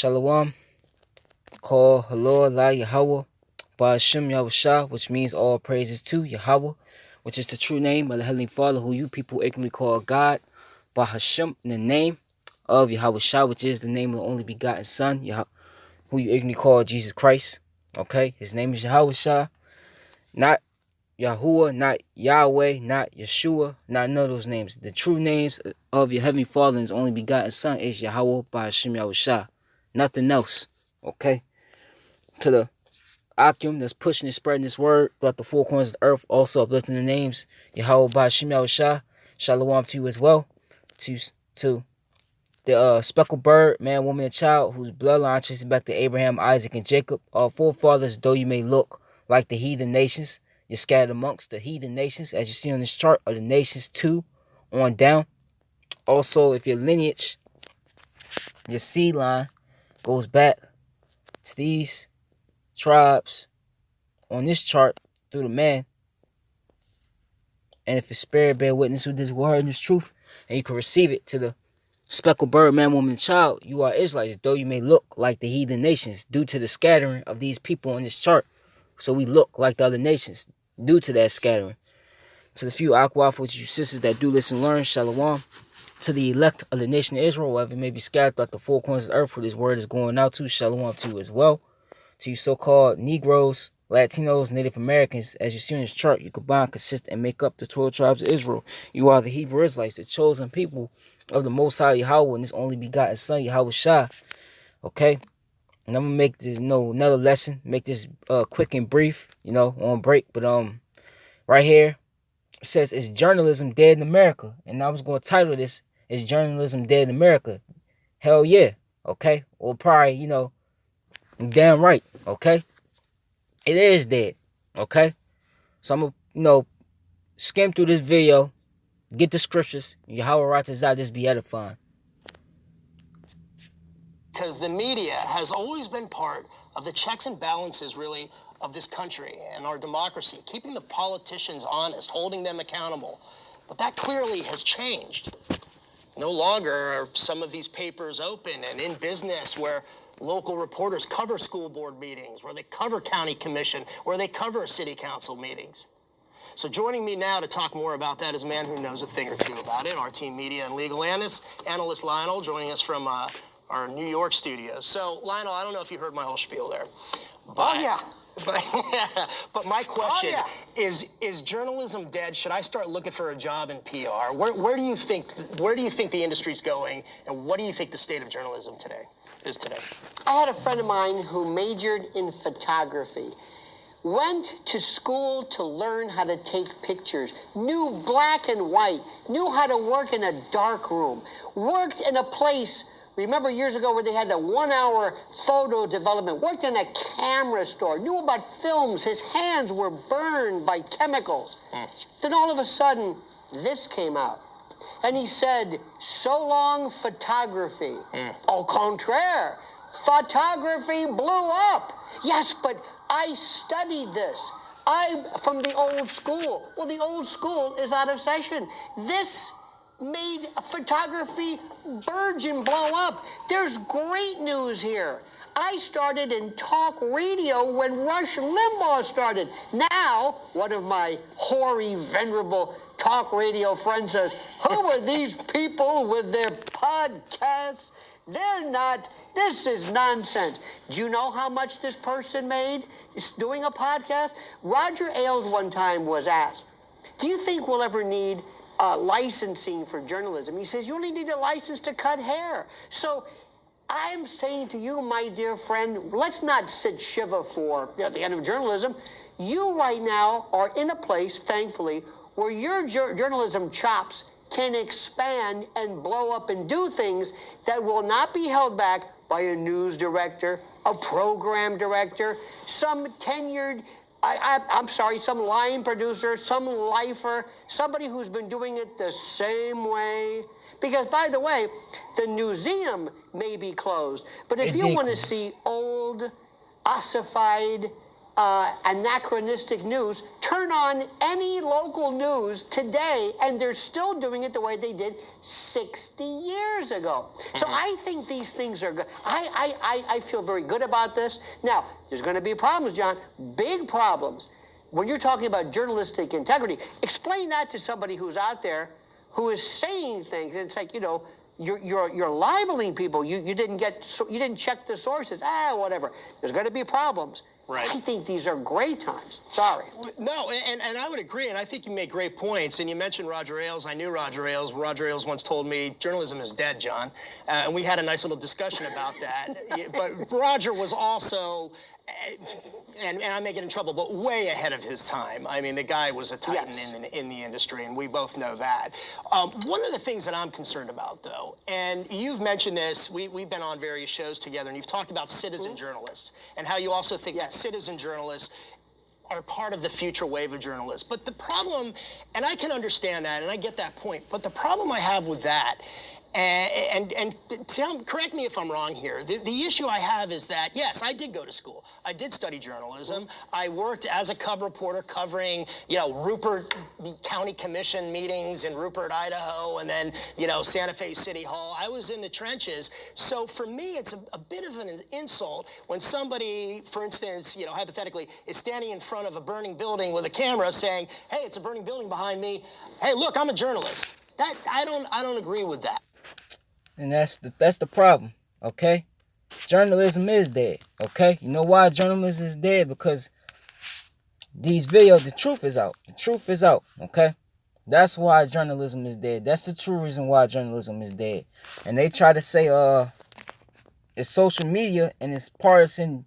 Shalom, call Halor La Yahweh, Ba'ashem Yahushua, which means all praises to Yahweh, which is the true name of the Heavenly Father, who you people ignorantly call God. Ba'ashem, in the name of Yahushua, which is the name of the only begotten Son, who you ignorantly call Jesus Christ. Okay, his name is Yahushua, not Yahuwah, not Yahweh, not Yeshua, not none of those names. The true names of your Heavenly Father and his only begotten Son is Yahweh Ba'ashem Yahushua. Nothing else. Okay? To the Akim that's pushing and spreading this word throughout the four corners of the earth, also uplifting the names Yahweh Ba'ashem Yahushua. Shalom to you as well. To the speckled bird, man, woman, and child, whose bloodline traces back to Abraham, Isaac, and Jacob. Our forefathers, though you may look like the heathen nations, you're scattered amongst the heathen nations, as you see on this chart, are the nations 2 on down. Also, if your lineage, your seed line, goes back to these tribes on this chart through the man, and if the spirit bear witness with this word and this truth, and you can receive it to the speckled bird, man, woman, and child, you are Israelites, though you may look like the heathen nations, due to the scattering of these people on this chart. So we look like the other nations, due to that scattering. To the few Aquafos, you sisters that do listen and learn, Shalom. To the elect of the nation of Israel, wherever it may be scattered throughout the four corners of the earth, where this word is going out to, Shalom to you as well. To you so-called Negroes, Latinos, Native Americans, as you see on this chart, you combine, consist, and make up the 12 tribes of Israel. You are the Hebrew Israelites, the chosen people of the Most High Yahweh and his only begotten Son, Yahweh Shah. Okay? And I'm going to make this, another lesson, make this quick and brief, on break. But right here, it says, is journalism dead in America? And I was going to title this, is journalism dead in America? Hell yeah. Okay? Or probably, damn right. Okay? It is dead. Okay? So I'm going to, skim through this video, get the scriptures, Yahweh writes out, this be edifying. Because the media has always been part of the checks and balances, really, of this country and our democracy, keeping the politicians honest, holding them accountable. But that clearly has changed. No longer are some of these papers open and in business where local reporters cover school board meetings, where they cover county commission, where they cover city council meetings. So joining me now to talk more about that is a man who knows a thing or two about it, our team media and legal analyst Lionel, joining us from our New York studios. So, Lionel, I don't know if you heard my whole spiel there. But, but my question is journalism dead? Should I start looking for a job in PR? Where do you think the industry's going, and what do you think the state of journalism is today? I had a friend of mine who majored in photography. Went to school to learn how to take pictures, knew black and white, knew how to work in a dark room, worked in a place, remember years ago where they had the 1 hour photo development, worked in a camera store, knew about films, his hands were burned by chemicals. Then all of a sudden, this came out. And he said, so long photography. Au contraire, photography blew up. Yes, but I studied this. I'm from the old school. Well, the old school is out of session. This made photography burgeon, blow up. There's great news here. I started in talk radio when Rush Limbaugh started. Now, one of my hoary, venerable talk radio friends says, who are these people with their podcasts? They're not, this is nonsense. Do you know how much this person made doing a podcast? Roger Ailes one time was asked, do you think we'll ever need licensing for journalism? He says, you only need a license to cut hair. So I'm saying to you, my dear friend, let's not sit shiva for the end of journalism. You right now are in a place, thankfully, where your journalism chops can expand and blow up and do things that will not be held back by a news director, a program director, some tenured, some line producer, some lifer, somebody who's been doing it the same way. Because, by the way, the museum may be closed, but if you want to see old, ossified anachronistic news. Turn on any local news today, and they're still doing it the way they did 60 years ago. So I think these things are good. I feel very good about this. Now, there's going to be problems, John, big problems. When you're talking about journalistic integrity, explain that to somebody who's out there who is saying things. And it's like, you're libeling people. You didn't check the sources. Whatever. There's going to be problems. Right. I think these are great times. Sorry. No, and I would agree, and I think you make great points. And you mentioned Roger Ailes. I knew Roger Ailes. Roger Ailes once told me, journalism is dead, John. And we had a nice little discussion about that. But Roger was also, and I'm making in trouble, but way ahead of his time. I mean, the guy was a titan in the industry, and we both know that. One of the things that I'm concerned about, though, and you've mentioned this, we've been on various shows together, and you've talked about citizen journalists, and how you also think that citizen journalists are part of the future wave of journalists. But the problem, and I can understand that, and I get that point, but the problem I have with that, and correct me if I'm wrong here, the issue I have is that, yes, I did go to school. I did study journalism. I worked as a cub reporter covering, Rupert County Commission meetings in Rupert, Idaho, and then, Santa Fe City Hall. I was in the trenches. So for me, it's a bit of an insult when somebody, for instance, hypothetically, is standing in front of a burning building with a camera saying, hey, it's a burning building behind me. Hey, look, I'm a journalist. That I don't agree with that. And that's the problem, okay? Journalism is dead, okay? You know why journalism is dead? Because these videos, the truth is out. The truth is out, okay? That's why journalism is dead. That's the true reason why journalism is dead. And they try to say, it's social media and it's partisan.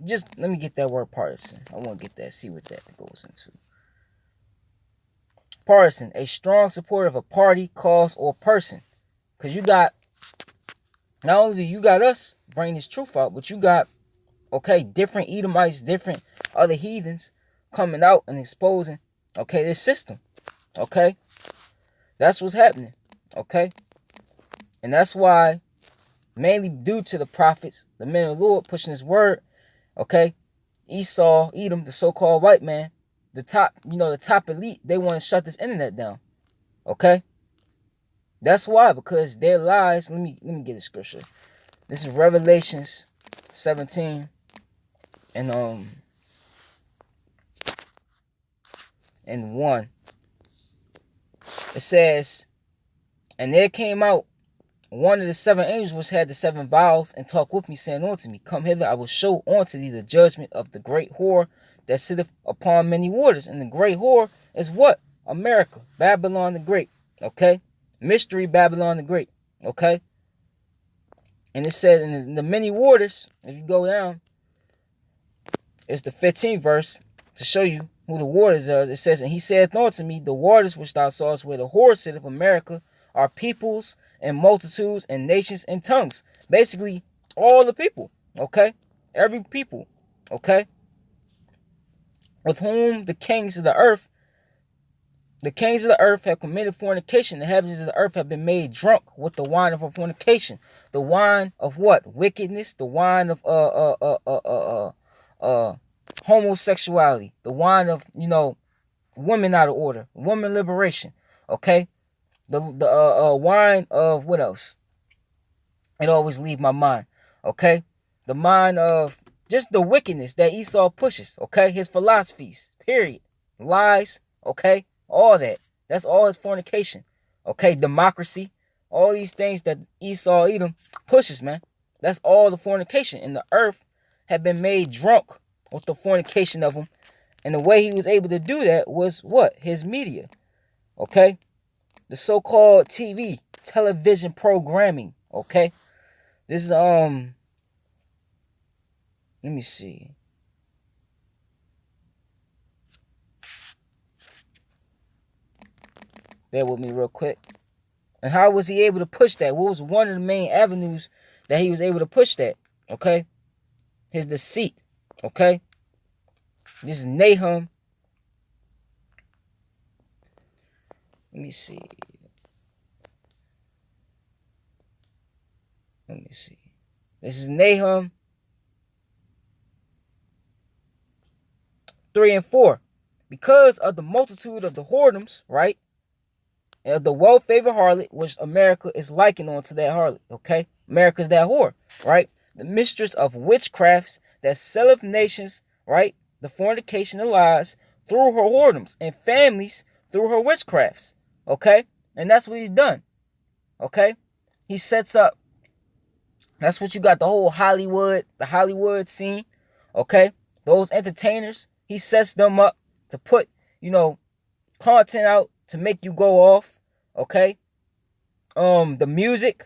Just let me get that word partisan. I want to get that, see what that goes into. Partisan, a strong supporter of a party, cause, or person. Because you got, not only do you got us bringing this truth out, but you got, different Edomites, different other heathens coming out and exposing, this system. Okay? That's what's happening. Okay? And that's why, mainly due to the prophets, the men of the Lord pushing his word, Esau, Edom, the so-called white man, the top elite, they want to shut this internet down. Okay? That's why, because their lies. Let me get the scripture. This is Revelations 17 and 1. It says, and there came out one of the 7 angels which had the 7 vials, and talked with me, saying unto me, come hither, I will show unto thee the judgment of the great whore that sitteth upon many waters. And the great whore is what? America, Babylon the Great. Okay? Mystery Babylon the Great. Okay? And it says in the many waters, if you go down, it's the 15th verse to show you who the waters are. It says, and he saith unto me, the waters which thou sawest where the whore sitteth, America, are peoples and multitudes and nations and tongues. Basically, all the people. Okay? Every people. Okay? With whom the kings of the earth have committed fornication. The inhabitants of the earth have been made drunk with the wine of fornication. The wine of what? Wickedness. The wine of homosexuality. The wine of, women out of order. Woman liberation. Okay? The wine of what else? It always leaves my mind. Okay? The mind of just the wickedness that Esau pushes. Okay? His philosophies. Period. Lies. Okay? All that. That's all his fornication. Okay? Democracy. All these things that Esau Edom pushes, man. That's all the fornication. And the earth had been made drunk with the fornication of him. And the way he was able to do that was what? His media. Okay? The so-called television programming. Okay? This is, let me see. Bear with me real quick. And how was he able to push that? What was one of the main avenues that he was able to push that? Okay? His deceit. Okay? This is Nahum. Let me see. This is Nahum 3 and 4. Because of the multitude of the whoredoms, right? And the well-favored harlot, which America is likened on to that harlot, okay? America's that whore, right? The mistress of witchcrafts that selleth nations, right? The fornication of lies through her whoredoms and families through her witchcrafts, okay? And that's what he's done, okay? He sets up, that's what you got, the Hollywood scene, okay? Those entertainers, he sets them up to put, content out to make you go off, okay? The music,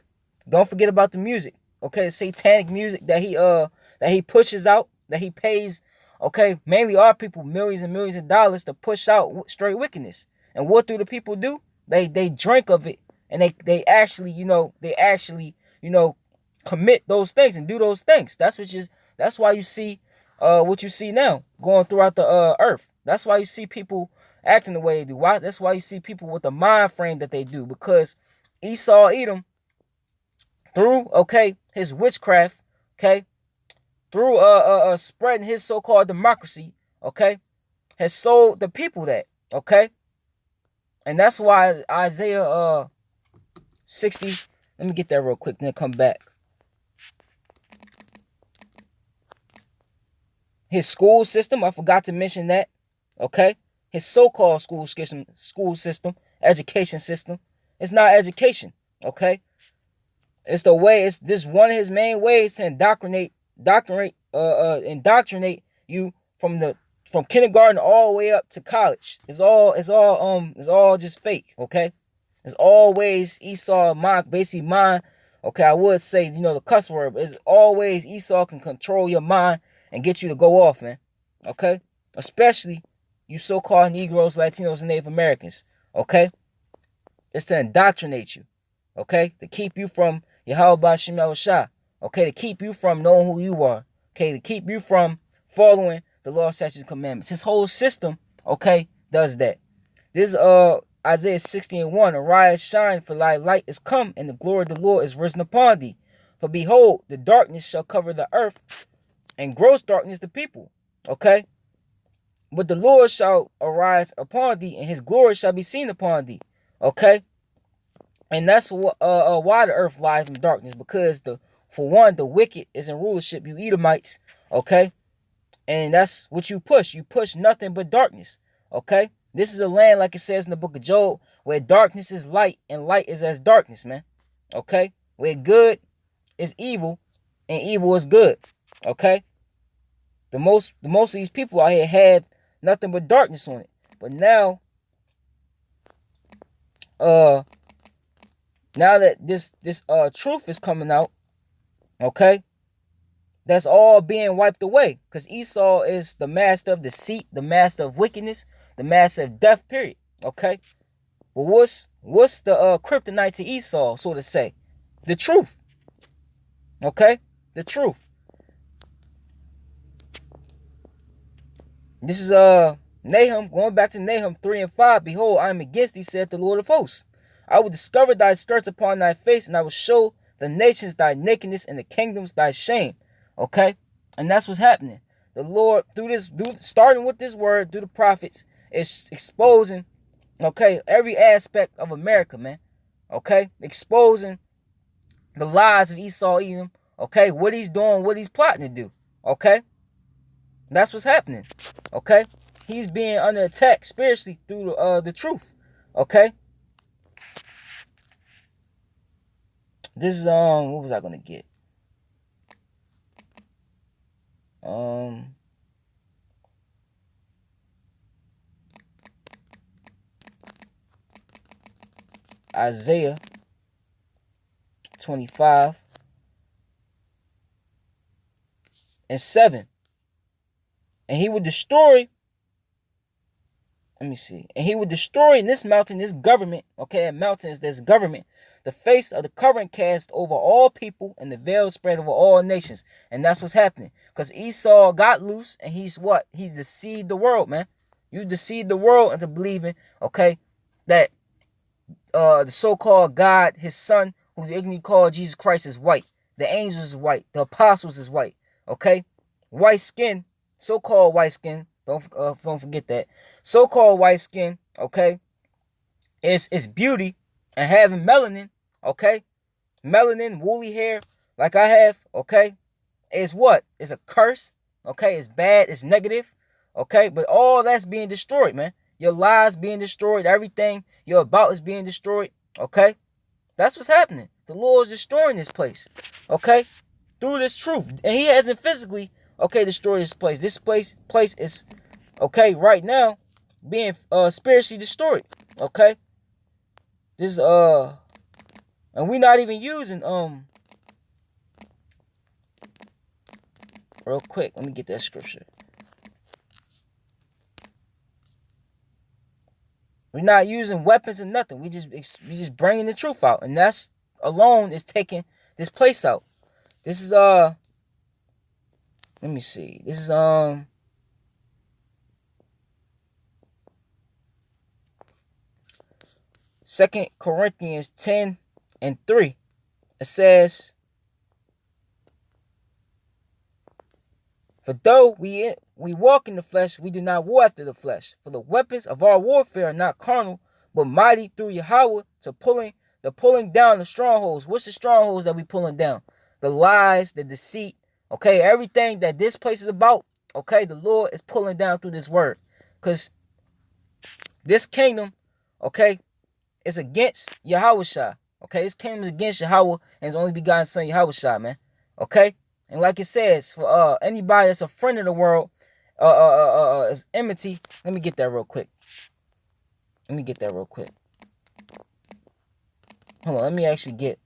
don't forget about the music, okay? The satanic music that he pushes out, that he pays, okay, mainly our people millions and millions of dollars to push out straight wickedness. And what do the people do? They drink of it, and they actually, commit those things and do those things. That's why you see what you see now going throughout the earth. That's why you see people acting the way they do. Why? That's why you see people with the mind frame that they do, because Esau Edom, through, okay, his witchcraft, okay, through spreading his so-called democracy, okay, has sold the people that, okay? And that's why Isaiah 60, let me get that real quick, then come back. His school system, I forgot to mention that, okay? His so-called school system, education system, it's not education, okay? It's just one of his main ways to indoctrinate you from kindergarten all the way up to college. It's all just fake, okay? It's always Esau, basically mind. Okay, I would say, the cuss word, but it's always Esau can control your mind and get you to go off, man. Okay? Especially you so-called Negroes, Latinos, and Native Americans. Okay? It's to indoctrinate you. Okay? To keep you from Yahweh Shem Yahushua. Okay? To keep you from knowing who you are. Okay? To keep you from following the law, statutes, and commandments. His whole system, okay, does that. This Isaiah 60 and 1. Arise, shine, for thy light is come, and the glory of the Lord is risen upon thee. For behold, the darkness shall cover the earth, and gross darkness the people. Okay? But the Lord shall arise upon thee, and his glory shall be seen upon thee. Okay? And that's why the earth lies in darkness, because for one, the wicked is in rulership, you Edomites. Okay? And that's what you push. You push nothing but darkness. Okay? This is a land, like it says in the book of Job, where darkness is light and light is as darkness, man. Okay? Where good is evil and evil is good. Okay? The most of these people out here have nothing but darkness on it. But now that this truth is coming out, okay? That's all being wiped away, because Esau is the master of deceit, the master of wickedness, the master of death, period. Okay? Well, what's the kryptonite to Esau, so to say? The truth. Okay? The truth. This is Nahum, going back to Nahum 3 and 5. Behold, I am against thee, saith the Lord of hosts. I will discover thy skirts upon thy face, and I will show the nations thy nakedness, and the kingdoms thy shame. Okay? And that's what's happening. The Lord, starting with this word, through the prophets, is exposing, okay, every aspect of America, man. Okay? Exposing the lies of Esau Edom. Okay? What he's doing, what he's plotting to do. Okay? That's what's happening. Okay? He's being under attack spiritually through the truth. Okay? This is what was I gonna get? Isaiah 25 and 7. And he would destroy, let me see, and he would destroy in this mountain, this government, okay, at mountains, this government, the face of the covering cast over all people, and the veil spread over all nations. And that's what's happening. Because Esau got loose, and he's what? He's deceived the world, man. You deceived the world into believing, okay, that the so-called God, his son, who you ignorantly call Jesus Christ, is white. The angels is white. The apostles is white. Okay? White skin, so-called white skin, Don't forget that. So-called white skin, okay, is beauty and having melanin, okay? Melanin, woolly hair, like I have, okay, is what? It's a curse, okay? It's bad, it's negative, okay? But all that's being destroyed, man. Your lives being destroyed, everything you're about is being destroyed, okay? That's what's happening. The Lord is destroying this place, okay? Through this truth. And he hasn't physically, okay, destroyed this place. This place is, okay, right now, being spiritually destroyed, okay? This, and we're not even using, real quick, let me get that scripture. We're not using weapons and nothing. We just bringing the truth out, and that's alone is taking this place out. This is let me see. This is 2 Corinthians 10:3. It says, "For though we walk in the flesh, we do not war after the flesh. For the weapons of our warfare are not carnal, but mighty through Yahweh to pulling down the strongholds." What's the strongholds that we pulling down? The lies, the deceit, okay, everything that this place is about, okay, the Lord is pulling down through this word. Because this kingdom, okay, is against Yahweh Shah. Okay, this kingdom is against Yahweh and his only begotten son, Yahweh Shah, man. Okay? And like it says, for anybody that's a friend of the world, is enmity. Let me get that real quick. Hold on, let me actually get.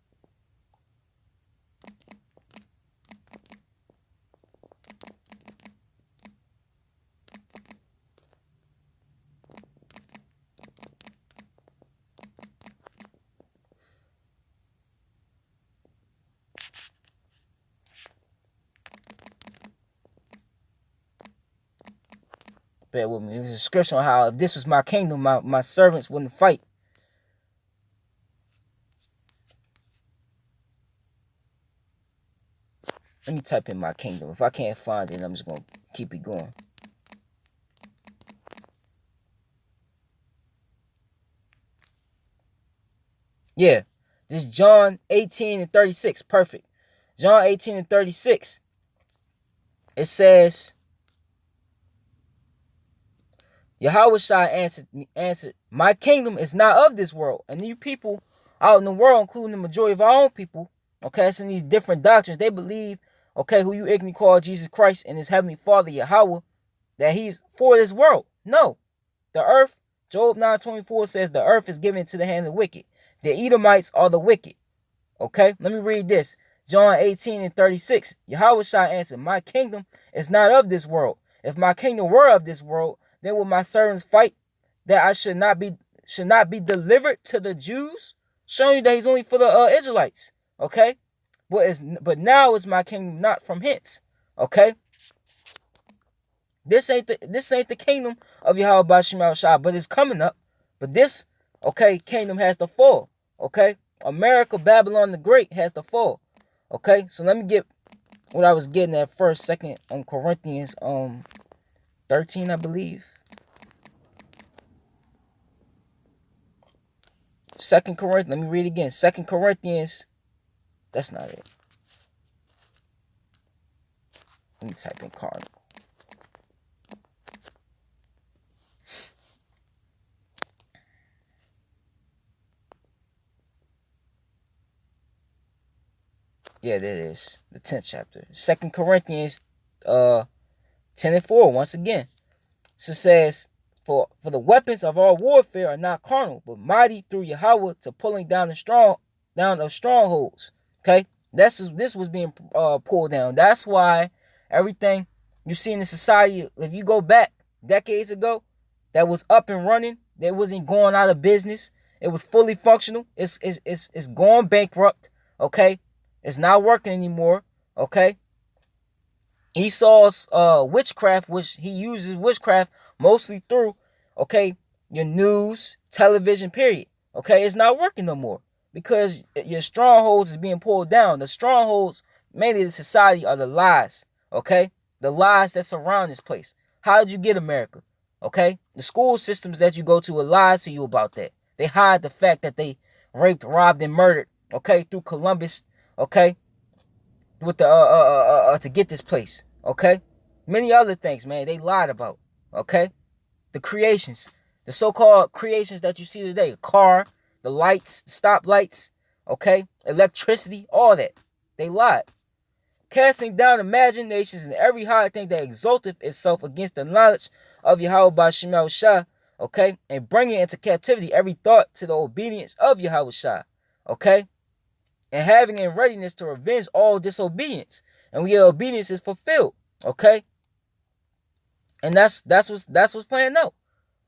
Bear with me. It was a scripture on how if this was my kingdom, my servants wouldn't fight. Let me type in my kingdom. If I can't find it, I'm just going to keep it going. Yeah. This is John 18:36. Perfect. John 18:36. It says, Yahweh Shai answered, "My kingdom is not of this world." And you people out in the world, including the majority of our own people, okay, it's in these different doctrines. They believe, okay, who you ignorantly call Jesus Christ and his heavenly Father, Yahweh, that he's for this world. No. The earth, Job 9:24 says the earth is given into the hand of the wicked. The Edomites are the wicked. Okay, let me read this. John 18:36. Yahweh Shai answered, "My kingdom is not of this world. If my kingdom were of this world, then would my servants fight that I should not be delivered to the Jews?" Showing you that he's only for the Israelites. Okay, but now is my kingdom not from hence. Okay, this ain't the kingdom of Yahweh Bashim Shai, but it's coming up. But this, okay, kingdom has to fall. Okay, America, Babylon the Great has to fall. Okay, so let me get what I was getting at first, second on Corinthians 13, I believe. 2 Corinthians, let me read it again. 2 Corinthians, that's not it. Let me type in carnal. Yeah, there it is. The 10th chapter. 2 Corinthians 10:4, once again. So it says, For the weapons of our warfare are not carnal, but mighty through Yahweh to pulling down of strongholds. Okay? This was being pulled down. That's why everything you see in the society, if you go back decades ago, that was up and running, that wasn't going out of business. It was fully functional. It's going bankrupt. Okay? It's not working anymore. Okay? Esau's witchcraft, which he uses witchcraft mostly through, okay, your news, television, period. Okay, it's not working no more because your strongholds is being pulled down. The strongholds, mainly the society, are the lies. Okay, the lies that surround this place. How did you get America? Okay? The school systems that you go to will lie to you about that. They hide the fact that they raped, robbed, and murdered, okay, through Columbus, okay, with the to get this place, okay? Many other things, man, they lied about, okay? The creations, the so-called creations that you see today, a car, the lights, the stoplights, okay, electricity, all that. They lied. Casting down imaginations and every high thing that exalteth itself against the knowledge of Yahweh Ba'Shem Yahushua, okay, and bringing into captivity every thought to the obedience of Yahweh Shah, okay, and having in readiness to revenge all disobedience, and when your obedience is fulfilled, okay, and that's what's playing out.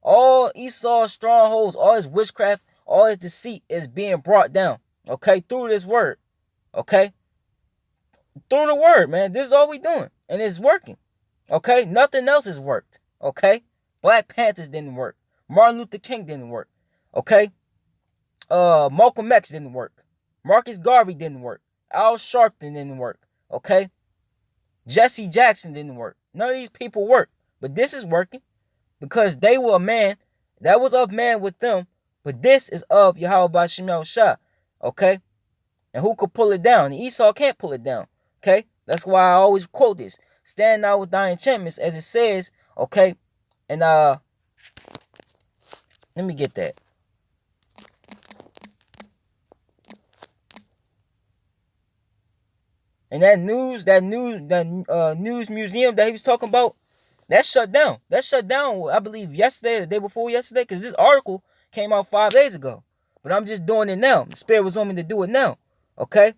All Esau's strongholds, all his witchcraft, all his deceit is being brought down, okay, through this word, okay, through the word, man. This is all we doing, and it's working, okay. Nothing else has worked, okay. Black Panthers didn't work. Martin Luther King didn't work, okay. Malcolm X didn't work. Marcus Garvey didn't work. Al Sharpton didn't work, okay. Jesse Jackson didn't work. None of these people work, but this is working because they were a man that was of man with them, but this is of Yahweh Ba'Shem Yahushua, okay. And who could pull it down? And Esau can't pull it down, okay. That's why I always quote this: "Stand out with thy enchantments," as it says, okay. And let me get that. And that news museum that he was talking about, that shut down. That shut down, I believe, yesterday or the day before yesterday, because this article came out 5 days ago. But I'm just doing it now. The Spirit was on me to do it now. Okay?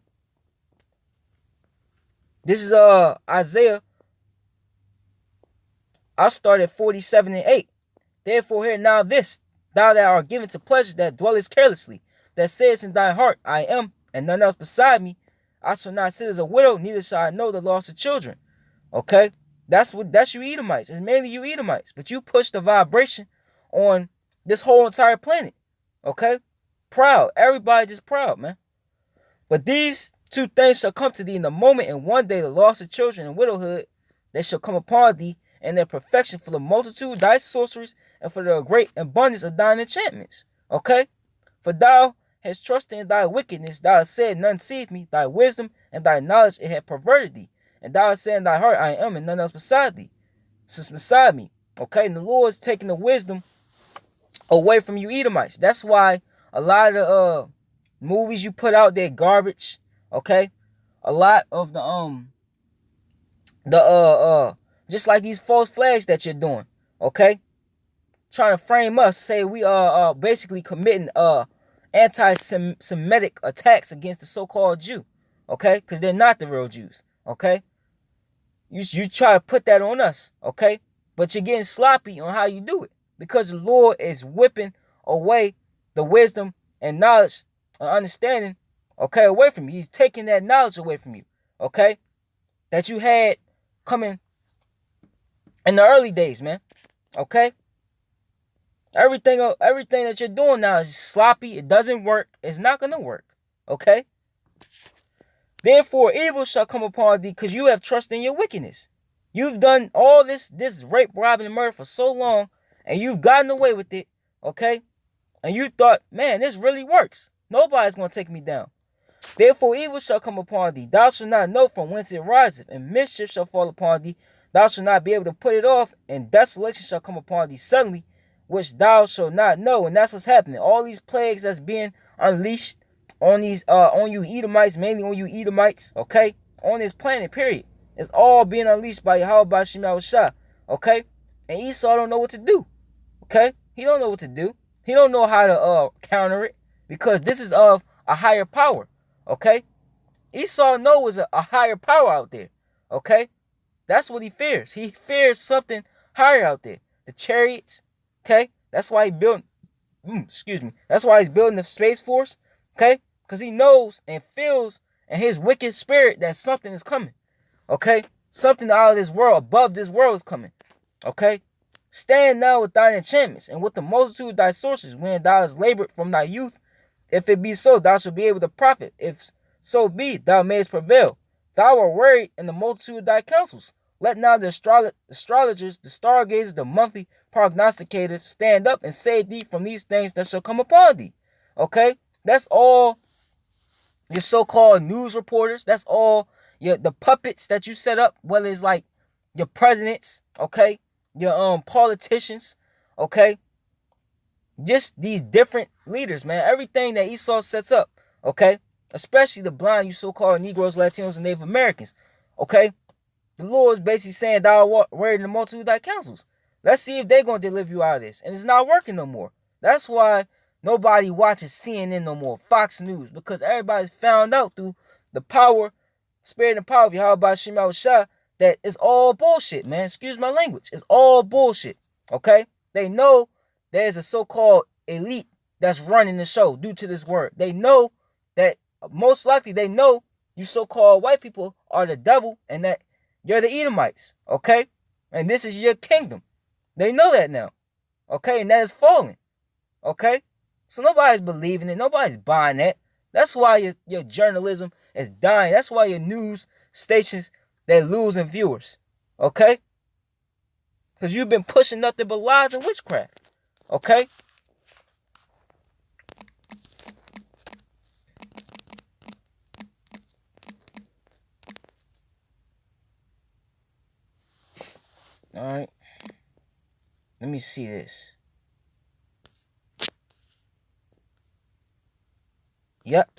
This is Isaiah. I started 47:8. Therefore hear now this, thou that art given to pleasure, that dwellest carelessly, that sayest in thy heart, I am, and none else beside me. I shall not sit as a widow, neither shall I know the loss of children. Okay? That's you Edomites. It's mainly you Edomites. But you push the vibration on this whole entire planet. Okay? Proud. Everybody just proud, man. But these two things shall come to thee in the moment, and one day the loss of children and widowhood, they shall come upon thee, and their perfection for the multitude of thy sorceries, and for the great abundance of thine enchantments. Okay? For thou hast trusted in thy wickedness, thou hast said, none seeth me, thy wisdom and thy knowledge it hath perverted thee. And thou hast said in thy heart, I am, and none else beside thee, since beside me. Okay, and the Lord's taking the wisdom away from you Edomites. That's why a lot of the movies you put out there garbage. Okay? A lot of just like these false flags that you're doing. Okay? Trying to frame us, say we are basically committing anti-Semitic attacks against the so-called Jew, okay? Because they're not the real Jews, okay? You try to put that on us, okay? But you're getting sloppy on how you do it, because the Lord is whipping away the wisdom and knowledge and understanding, okay, away from you. He's taking that knowledge away from you, okay? That you had coming in the early days, man, okay? Everything that you're doing now is sloppy. It doesn't work. It's not going to work. Okay? Therefore, evil shall come upon thee, because you have trusted in your wickedness. You've done all this rape, robbing, and murder for so long, and you've gotten away with it. Okay? And you thought, man, this really works. Nobody's going to take me down. Therefore, evil shall come upon thee. Thou shalt not know from whence it riseth, and mischief shall fall upon thee. Thou shalt not be able to put it off, and desolation shall come upon thee suddenly, which thou shalt not know. And that's what's happening. All these plagues that's being unleashed on these on you Edomites, mainly on you Edomites, okay, on this planet, period. It's all being unleashed by Yahweh Ba'Shem Yahushua, okay? And Esau don't know what to do, okay? He don't know what to do. He don't know how to counter it, because this is of a higher power, okay? Esau knows a higher power out there, okay? That's what he fears. He fears something higher out there. The chariots, okay? That's why he built, That's why he's building the Space Force, okay? Because he knows and feels in his wicked spirit that something is coming, okay? Something out of this world, above this world is coming, okay? Stand now with thine enchantments, and with the multitude of thy sources, when thou hast labored from thy youth. If it be so, thou shalt be able to profit. If so be, thou mayest prevail. Thou art wearied in the multitude of thy counsels. Let now the astrologers, the stargazers, the monthly prognosticators stand up and save thee from these things that shall come upon thee. Okay? That's all your so-called news reporters. That's all the puppets that you set up, whether it's like your presidents, okay? Your politicians, okay? Just these different leaders, man. Everything that Esau sets up, okay? Especially the blind, you so-called Negroes, Latinos, and Native Americans, okay? The Lord is basically saying, thou art in the multitude of thy counsels. Let's see if they're going to deliver you out of this. And it's not working no more. That's why nobody watches CNN no more, Fox News, because everybody's found out through the power, spirit and power of Yahweh Shema Shah that it's all bullshit, man. Excuse my language. It's all bullshit, okay? They know there's a so-called elite that's running the show due to this word. They know that, most likely they know you so-called white people are the devil and that you're the Edomites, okay? And this is your kingdom. They know that now, okay? And that is falling, okay? So nobody's believing it. Nobody's buying that. That's why your journalism is dying. That's why your news stations, they're losing viewers, okay? Because you've been pushing nothing but lies and witchcraft, okay? All right. Let me see this. Yep.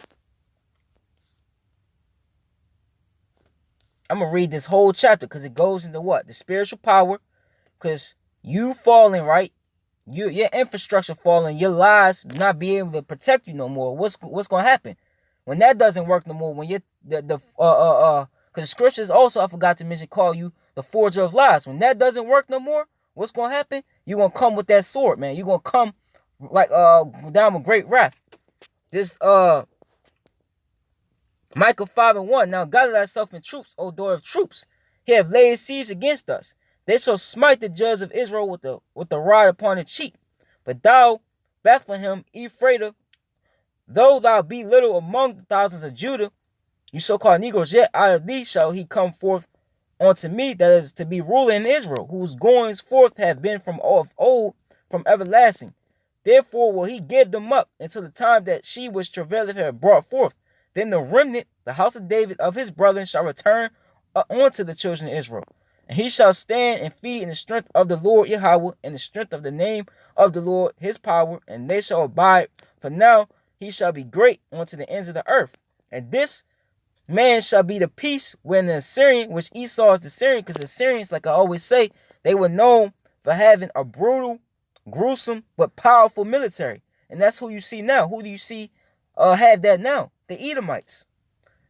I'm going to read this whole chapter because it goes into what? The spiritual power. Because you falling, right? Your infrastructure falling, your lies not be able to protect you no more. What's going to happen? When that doesn't work no more, when you're because the scriptures also, I forgot to mention, call you the forger of lies. When that doesn't work no more, what's going to happen? You're going to come with that sword, man. You're going to come like down with great wrath. This Micah 5:1. Now gather thyself in troops, O daughter of troops. He have laid siege against us. They shall smite the judge of Israel with the rod upon the cheek. But thou, Bethlehem, Ephraim, though thou be little among the thousands of Judah, you so-called Negroes, yet out of thee shall he come forth unto me, that is to be ruler in Israel, whose goings forth have been from of old, from everlasting. Therefore will he give them up until the time that she which travaileth have brought forth. Then the remnant, the house of David, of his brethren, shall return unto the children of Israel. And he shall stand and feed in the strength of the Lord Yahweh, in the strength of the name of the Lord, his power, and they shall abide. For now he shall be great unto the ends of the earth. And this man shall be the peace when the Assyrian, which Esau is the Syrian, because the Syrians, like I always say, they were known for having a brutal, gruesome, but powerful military. And that's who you see now. Who do you see have that now? The Edomites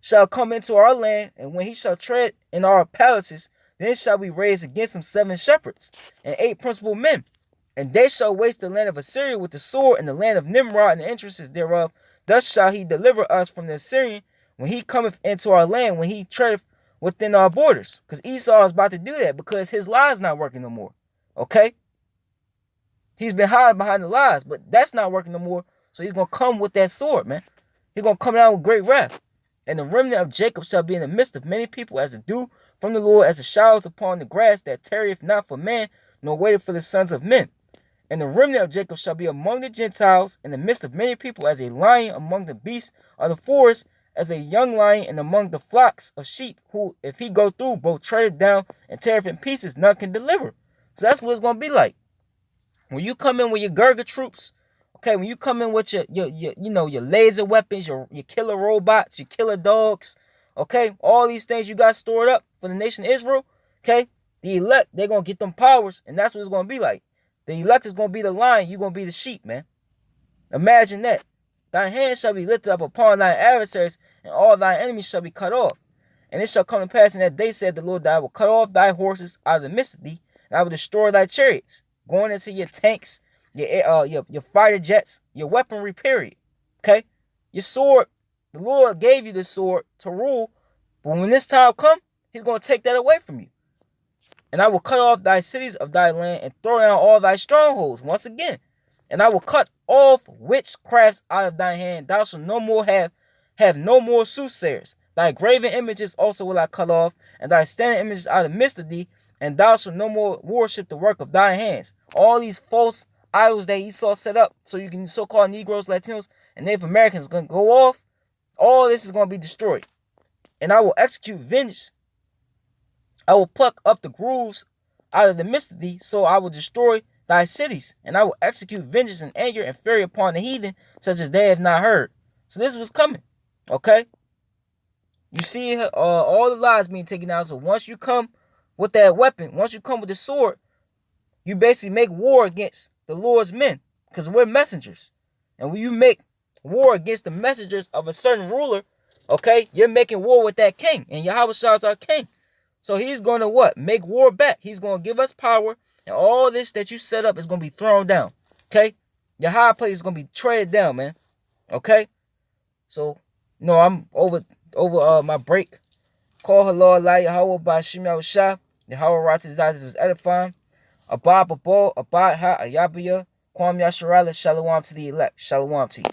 shall come into our land, and when he shall tread in our palaces, then shall we raise against him 7 shepherds and 8 principal men. And they shall waste the land of Assyria with the sword, and the land of Nimrod and the entrances thereof. Thus shall he deliver us from the Assyrian when he cometh into our land, when he treadeth within our borders. Because Esau is about to do that because his lies not working no more. Okay? He's been hiding behind the lies, but that's not working no more. So he's going to come with that sword, man. He's going to come down with great wrath. And the remnant of Jacob shall be in the midst of many people, as the dew from the Lord, as the showers upon the grass, that tarrieth not for man, nor waiteth for the sons of men. And the remnant of Jacob shall be among the Gentiles, in the midst of many people, as a lion among the beasts of the forest, as a young lion, and among the flocks of sheep, who, if he go through, both tread it down and tear it in pieces, none can deliver. So that's what it's going to be like. When you come in with your Gurga troops, okay, when you come in with your your laser weapons, your killer robots, your killer dogs, okay, all these things you got stored up for the nation of Israel, okay, the elect, they're going to get them powers, and that's what it's going to be like. The elect is going to be the lion, you're going to be the sheep, man. Imagine that. Thy hand shall be lifted up upon thy adversaries, and all thy enemies shall be cut off. And it shall come to pass in that day, said the Lord, that I will cut off thy horses out of the midst of thee, and I will destroy thy chariots, going into your tanks, your fighter jets, your weaponry, period. Okay? Your sword, the Lord gave you the sword to rule, but when this time come, he's going to take that away from you. And I will cut off thy cities of thy land, and throw down all thy strongholds once again. And I will cut off witchcrafts out of thy hand. Thou shalt no more have no more soothsayers. Thy graven images also will I cut off, and thy standing images out of the midst of thee, and thou shalt no more worship the work of thy hands. All these false idols that Esau set up, so you can so-called Negroes, Latinos, and Native Americans going to go off. All this is going to be destroyed. And I will execute vengeance. I will pluck up the grooves out of the midst of thee, so I will destroy thy cities, and I will execute vengeance and anger and fury upon the heathen, such as they have not heard. So this was coming, okay? You see all the lies being taken out. So once you come with that weapon, once you come with the sword, you basically make war against the Lord's men, because we're messengers. And when you make war against the messengers of a certain ruler, okay, you're making war with that king, and Yahweh Shah is our king. So he's going to what? Make war back. He's going to give us power, and all this that you set up is going to be thrown down, okay? Your high place is going to be traded down, man, okay? So, no, I'm over my break. Call Halal Allah Yahweh by Shim Yahushua. Yahweh Ratazadis was edifying. Abad Babal, Abad Ha Ayabiya. Kwam Yasharala. Shalom to the elect. Shalom to you.